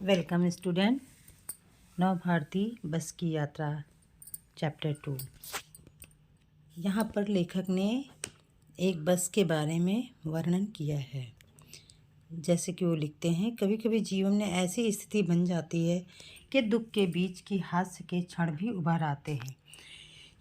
Welcome student. नव भारती बस की यात्रा चैप्टर 2। यहाँ पर लेखक ने एक बस के बारे में वर्णन किया है। जैसे कि वो लिखते हैं, कभी कभी जीवन में ऐसी स्थिति बन जाती है कि दुख के बीच की हास्य के क्षण भी उभर आते हैं।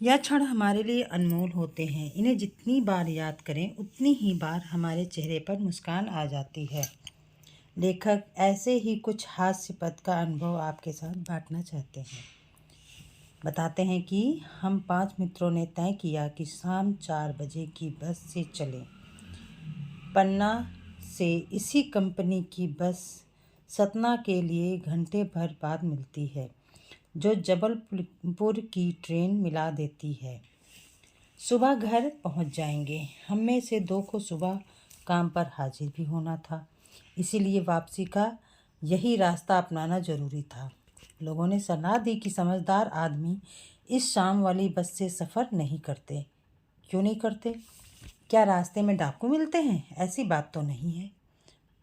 यह क्षण हमारे लिए अनमोल होते हैं। इन्हें जितनी बार याद करें उतनी ही बार हमारे चेहरे पर मुस्कान आ जाती है। लेखक ऐसे ही कुछ हास्यपद का अनुभव आपके साथ बांटना चाहते हैं। बताते हैं कि हम 5 मित्रों ने तय किया कि शाम 4 बजे की बस से चलें। पन्ना से इसी कंपनी की बस सतना के लिए घंटे भर बाद मिलती है, जो जबलपुर की ट्रेन मिला देती है। सुबह घर पहुंच जाएंगे। हम में से 2 को सुबह काम पर हाजिर भी होना था, इसीलिए वापसी का यही रास्ता अपनाना जरूरी था। लोगों ने सलाह दी कि समझदार आदमी इस शाम वाली बस से सफ़र नहीं करते। क्यों नहीं करते? क्या रास्ते में डाकू मिलते हैं? ऐसी बात तो नहीं है।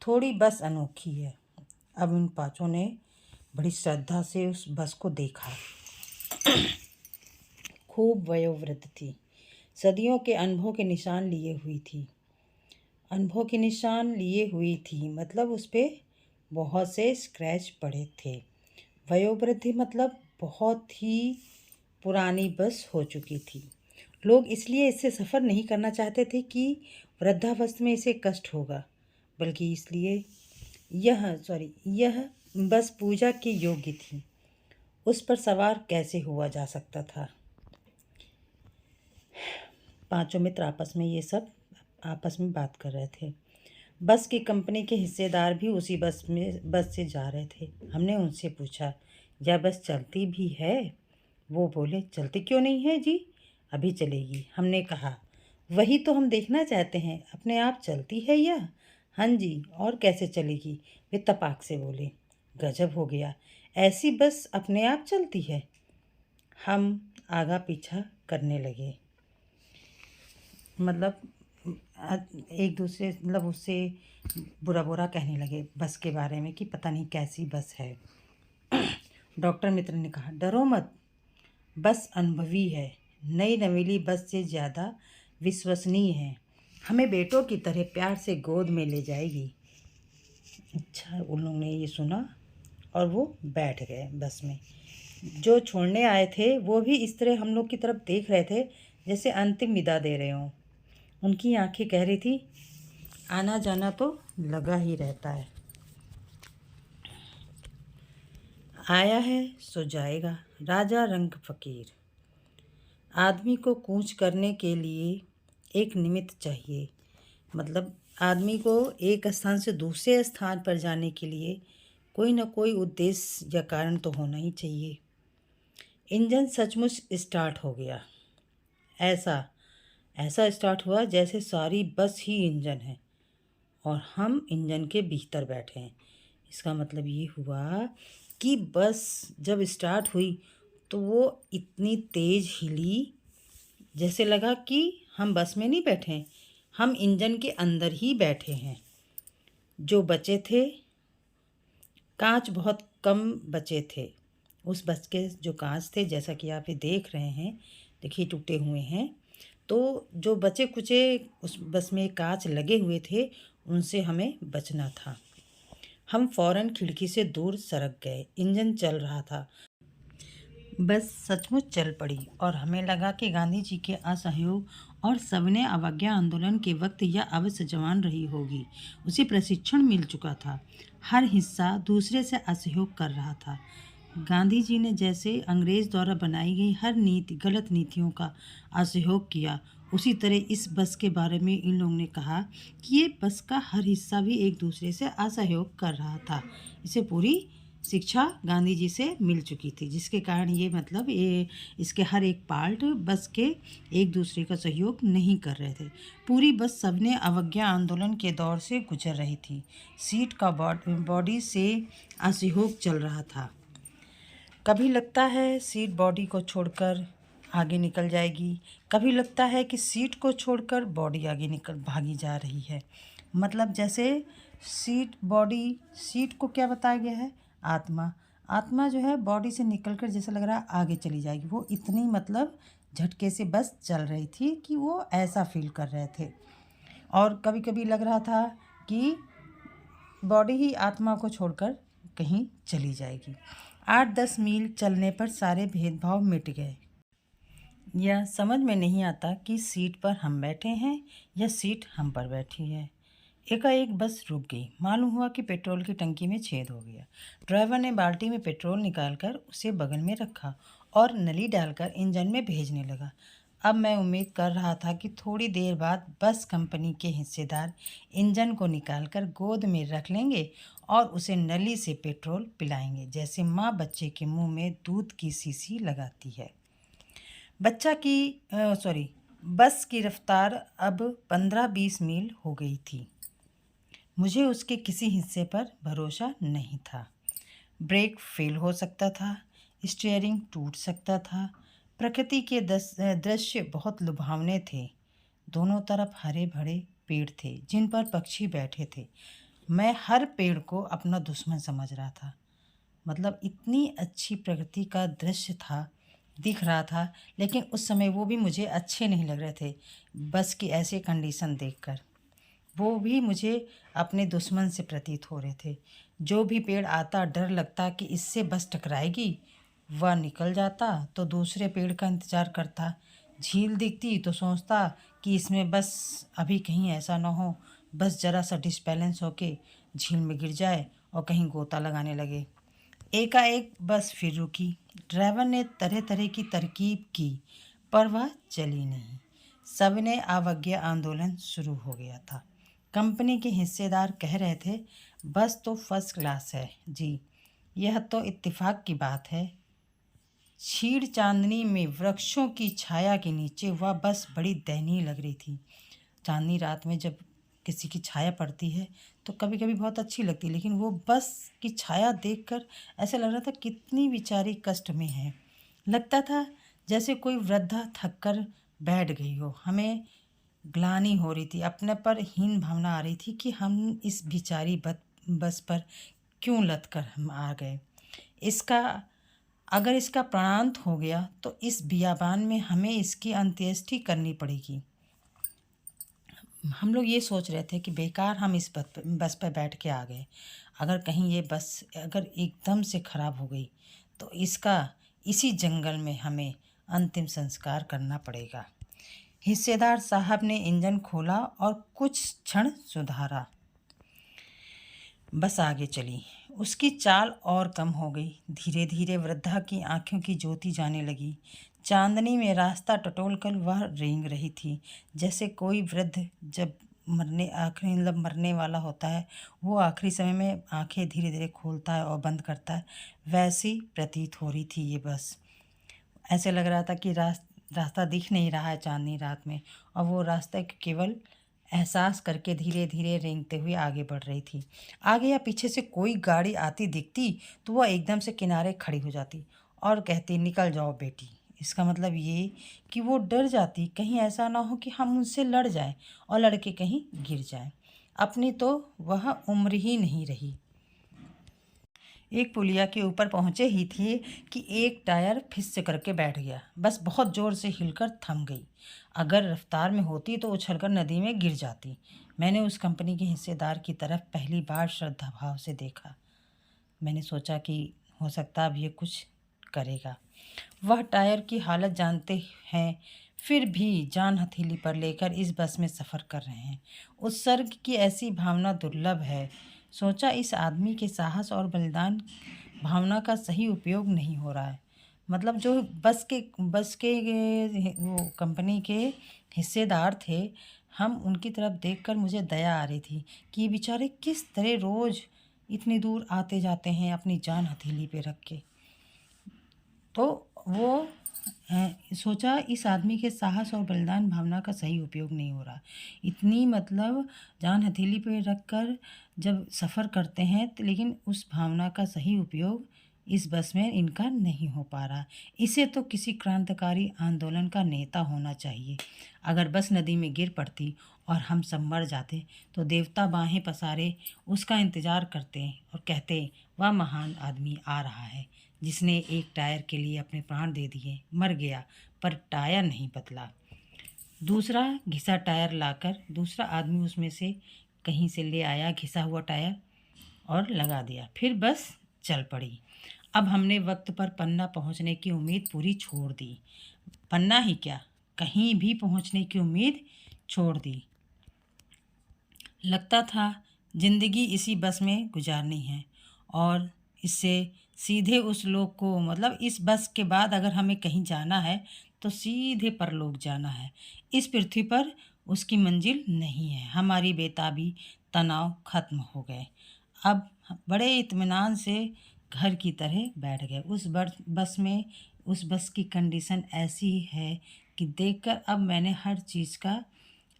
थोड़ी बस अनोखी है। अब उन 5 ने बड़ी श्रद्धा से उस बस को देखा। खूब वयोवृद्ध थी, सदियों के अनुभव के निशान लिए हुई थी। मतलब उस पर बहुत से स्क्रैच पड़े थे। वयोवृद्धि मतलब बहुत ही पुरानी बस हो चुकी थी। लोग इसलिए इससे सफ़र नहीं करना चाहते थे कि वृद्धावस्था में इसे कष्ट होगा, बल्कि इसलिए यह बस पूजा के योग्य थी। उस पर सवार कैसे हुआ जा सकता था? 5 मित्र आपस में बात कर रहे थे। बस की कंपनी के हिस्सेदार भी उसी बस से जा रहे थे। हमने उनसे पूछा, यह बस चलती भी है? वो बोले, चलती क्यों नहीं है जी, अभी चलेगी। हमने कहा, वही तो हम देखना चाहते हैं, अपने आप चलती है यह? हाँ जी, और कैसे चलेगी? वे तपाक से बोले। गजब हो गया, ऐसी बस अपने आप चलती है। हम आगा पीछा करने लगे। मतलब एक दूसरे उससे बुरा कहने लगे बस के बारे में कि पता नहीं कैसी बस है। डॉक्टर मित्र ने कहा, डरो मत, बस अनुभवी है। नई नवेली बस से ज़्यादा विश्वसनीय है। हमें बेटों की तरह प्यार से गोद में ले जाएगी। अच्छा, उन लोगों ने ये सुना और वो बैठ गए बस में। जो छोड़ने आए थे वो भी इस तरह हम लोग की तरफ देख रहे थे जैसे अंतिम विदा दे रहे हों। उनकी आंखें कह रही थी, आना जाना तो लगा ही रहता है, आया है सो जाएगा। राजा रंग फकीर। आदमी को कूच करने के लिए एक निमित्त चाहिए। मतलब आदमी को एक स्थान से दूसरे स्थान पर जाने के लिए कोई न कोई उद्देश्य या कारण तो होना ही चाहिए। इंजन सचमुच स्टार्ट हो गया। ऐसा स्टार्ट हुआ जैसे सारी बस ही इंजन है और हम इंजन के भीतर बैठे हैं। इसका मतलब ये हुआ कि बस जब स्टार्ट हुई तो वो इतनी तेज़ हिली जैसे लगा कि हम बस में नहीं बैठे हैं, हम इंजन के अंदर ही बैठे हैं। जो बचे थे, कांच बहुत कम बचे थे। उस बस के जो कांच थे, जैसा कि आप ये देख रहे हैं, देखिए टूटे हुए हैं। तो जो बचे कुचे उस बस में कांच लगे हुए थे, उनसे हमें बचना था। हम फौरन खिड़की से दूर सरक गए। इंजन चल रहा था, बस सचमुच चल पड़ी और हमें लगा कि गांधी जी के असहयोग और सविनय अवज्ञा आंदोलन के वक्त यह अवश्य जवान रही होगी। उसे प्रशिक्षण मिल चुका था। हर हिस्सा दूसरे से असहयोग कर रहा था। गांधी जी ने जैसे अंग्रेज़ द्वारा बनाई गई हर गलत नीतियों का असहयोग किया, उसी तरह इस बस के बारे में इन लोगों ने कहा कि ये बस का हर हिस्सा भी एक दूसरे से असहयोग कर रहा था। इसे पूरी शिक्षा गांधी जी से मिल चुकी थी, जिसके कारण ये इसके हर एक पार्ट बस के एक दूसरे का सहयोग नहीं कर रहे थे। पूरी बस सबने अवज्ञा आंदोलन के दौर से गुजर रही थी। सीट का बॉडी से असहयोग चल रहा था। कभी लगता है सीट बॉडी को छोड़कर आगे निकल जाएगी, कभी लगता है कि सीट को छोड़कर बॉडी आगे भागी जा रही है। मतलब जैसे सीट को क्या बताया गया है, आत्मा आत्मा जो है बॉडी से निकलकर जैसा लग रहा है आगे चली जाएगी। वो इतनी मतलब झटके से बस चल रही थी कि वो ऐसा फील कर रहे थे। और कभी कभी लग रहा था कि बॉडी ही आत्मा को छोड़कर कहीं चली जाएगी। 8-10 मील चलने पर सारे भेदभाव मिट गए। यह समझ में नहीं आता कि सीट पर हम बैठे हैं या सीट हम पर बैठी है। एकाएक बस रुक गई। मालूम हुआ कि पेट्रोल की टंकी में छेद हो गया। ड्राइवर ने बाल्टी में पेट्रोल निकालकर उसे बगल में रखा और नली डालकर इंजन में भेजने लगा। अब मैं उम्मीद कर रहा था कि थोड़ी देर बाद बस कंपनी के हिस्सेदार इंजन को निकालकर गोद में रख लेंगे और उसे नली से पेट्रोल पिलाएंगे, जैसे माँ बच्चे के मुंह में दूध की शीशी लगाती है। बच्चा की सॉरी बस की रफ्तार अब 15-20 मील हो गई थी। मुझे उसके किसी हिस्से पर भरोसा नहीं था। ब्रेक फेल हो सकता था, स्टीयरिंग टूट सकता था। प्रकृति के दृश्य बहुत लुभावने थे। दोनों तरफ हरे भरे पेड़ थे जिन पर पक्षी बैठे थे। मैं हर पेड़ को अपना दुश्मन समझ रहा था। मतलब इतनी अच्छी प्रकृति का दृश्य था, दिख रहा था, लेकिन उस समय वो भी मुझे अच्छे नहीं लग रहे थे। बस की ऐसी कंडीशन देखकर वो भी मुझे अपने दुश्मन से प्रतीत हो रहे थे। जो भी पेड़ आता डर लगता कि इससे बस टकराएगी। वह निकल जाता तो दूसरे पेड़ का इंतज़ार करता। झील दिखती तो सोचता कि इसमें बस अभी कहीं ऐसा ना हो बस ज़रा सा डिसबैलेंस होके झील में गिर जाए और कहीं गोता लगाने लगे। एकाएक बस फिर रुकी। ड्राइवर ने तरह तरह की तरकीब की पर वह चली नहीं। सबने अवज्ञा आंदोलन शुरू हो गया था। कंपनी के हिस्सेदार कह रहे थे बस तो फर्स्ट क्लास है जी, यह तो इत्तेफाक की बात है। छीड़ चांदनी में वृक्षों की छाया के नीचे वह बस बड़ी दयनीय लग रही थी। चांदनी रात में जब किसी की छाया पड़ती है तो कभी कभी बहुत अच्छी लगती है, लेकिन वो बस की छाया देखकर ऐसा लग रहा था कितनी बेचारी कष्ट में है। लगता था जैसे कोई वृद्धा थक कर बैठ गई हो। हमें ग्लानि हो रही थी, अपने पर हीन भावना आ रही थी कि हम इस बेचारी बस पर क्यों लद कर हम आ गए। इसका अगर इसका प्राणांत हो गया तो इस बियाबान में हमें इसकी अंत्येष्टि करनी पड़ेगी। हम लोग ये सोच रहे थे कि बेकार हम इस बस पर बैठ के आ गए। अगर कहीं ये बस अगर एकदम से ख़राब हो गई तो इसका इसी जंगल में हमें अंतिम संस्कार करना पड़ेगा। हिस्सेदार साहब ने इंजन खोला और कुछ क्षण सुधारा। बस आगे चली। उसकी चाल और कम हो गई। धीरे धीरे वृद्धा की आंखों की ज्योति जाने लगी। चांदनी में रास्ता टटोलकर वह रेंग रही थी, जैसे कोई वृद्ध जब मरने वाला होता है, वो आखिरी समय में आंखें धीरे धीरे खोलता है और बंद करता है। वैसी प्रतीत हो रही थी ये बस। ऐसे लग रहा था कि रास्ता दिख नहीं रहा है चांदनी रात में, और वो रास्ते के केवल एहसास करके धीरे धीरे रेंगते हुए आगे बढ़ रही थी। आगे या पीछे से कोई गाड़ी आती दिखती तो वह एकदम से किनारे खड़ी हो जाती और कहती निकल जाओ बेटी। इसका मतलब ये कि वो डर जाती कहीं ऐसा ना हो कि हम उनसे लड़ जाएं और लड़के कहीं गिर जाएं। अपनी तो वह उम्र ही नहीं रही। एक पुलिया के ऊपर पहुंचे ही थे कि एक टायर फिस से करके बैठ गया। बस बहुत ज़ोर से हिलकर थम गई। अगर रफ्तार में होती तो उछलकर नदी में गिर जाती। मैंने उस कंपनी के हिस्सेदार की तरफ पहली बार श्रद्धा भाव से देखा। मैंने सोचा कि हो सकता अब ये कुछ करेगा। वह टायर की हालत जानते हैं, फिर भी जान हथेली पर लेकर इस बस में सफ़र कर रहे हैं। उत्सर्ग की ऐसी भावना दुर्लभ है। सोचा इस आदमी के साहस और बलिदान भावना का सही उपयोग नहीं हो रहा है। मतलब जो बस के वो कंपनी के हिस्सेदार थे, हम उनकी तरफ देखकर मुझे दया आ रही थी कि ये बेचारे किस तरह रोज़ इतनी दूर आते जाते हैं अपनी जान हथेली पे रख के। तो वो सोचा इस आदमी के साहस और बलिदान भावना का सही उपयोग नहीं हो रहा। इतनी मतलब जान हथेली पे रख कर जब सफ़र करते हैं तो लेकिन उस भावना का सही उपयोग इस बस में इनका नहीं हो पा रहा। इसे तो किसी क्रांतिकारी आंदोलन का नेता होना चाहिए। अगर बस नदी में गिर पड़ती और हम सब मर जाते तो देवता बाहें पसारे उसका इंतज़ार करते और कहते वह महान आदमी आ रहा है जिसने एक टायर के लिए अपने प्राण दे दिए, मर गया पर टायर नहीं बदला। दूसरा घिसा टायर लाकर दूसरा आदमी उसमें से कहीं से ले आया घिसा हुआ टायर और लगा दिया, फिर बस चल पड़ी। अब हमने वक्त पर पन्ना पहुंचने की उम्मीद पूरी छोड़ दी। पन्ना ही क्या, कहीं भी पहुंचने की उम्मीद छोड़ दी। लगता था ज़िंदगी इसी बस में गुजारनी है और इससे सीधे उस लोक को, मतलब इस बस के बाद अगर हमें कहीं जाना है तो सीधे परलोक जाना है। इस पृथ्वी पर उसकी मंजिल नहीं है। हमारी बेताबी तनाव खत्म हो गए। अब बड़े इत्मीनान से घर की तरह बैठ गए। उस बस की कंडीशन ऐसी है कि देखकर अब मैंने हर चीज़ का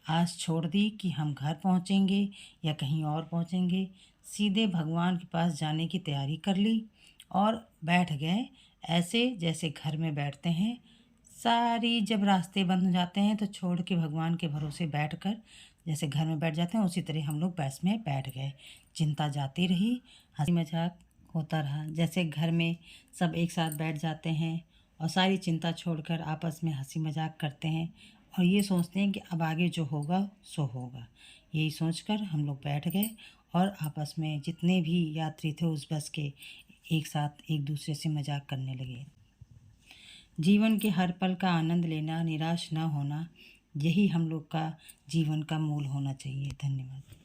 आस छोड़ दी कि हम घर पहुंचेंगे या कहीं और पहुंचेंगे। सीधे भगवान के पास जाने की तैयारी कर ली और बैठ गए, ऐसे जैसे घर में बैठते हैं। सारी जब रास्ते बंद हो जाते हैं तो छोड़ के भगवान के भरोसे बैठकर जैसे घर में बैठ जाते हैं, उसी तरह हम लोग बस में बैठ गए। चिंता जाती रही, हंसी मजाक होता रहा। जैसे घर में सब एक साथ बैठ जाते हैं और सारी चिंता छोड़कर आपस में हंसी मजाक करते हैं और ये सोचते हैं कि अब आगे जो होगा सो होगा। यही सोचकर हम लोग बैठ गए और आपस में जितने भी यात्री थे उस बस के एक साथ एक दूसरे से मजाक करने लगे। जीवन के हर पल का आनंद लेना, निराश न होना, यही हम लोग का जीवन का मूल होना चाहिए। धन्यवाद।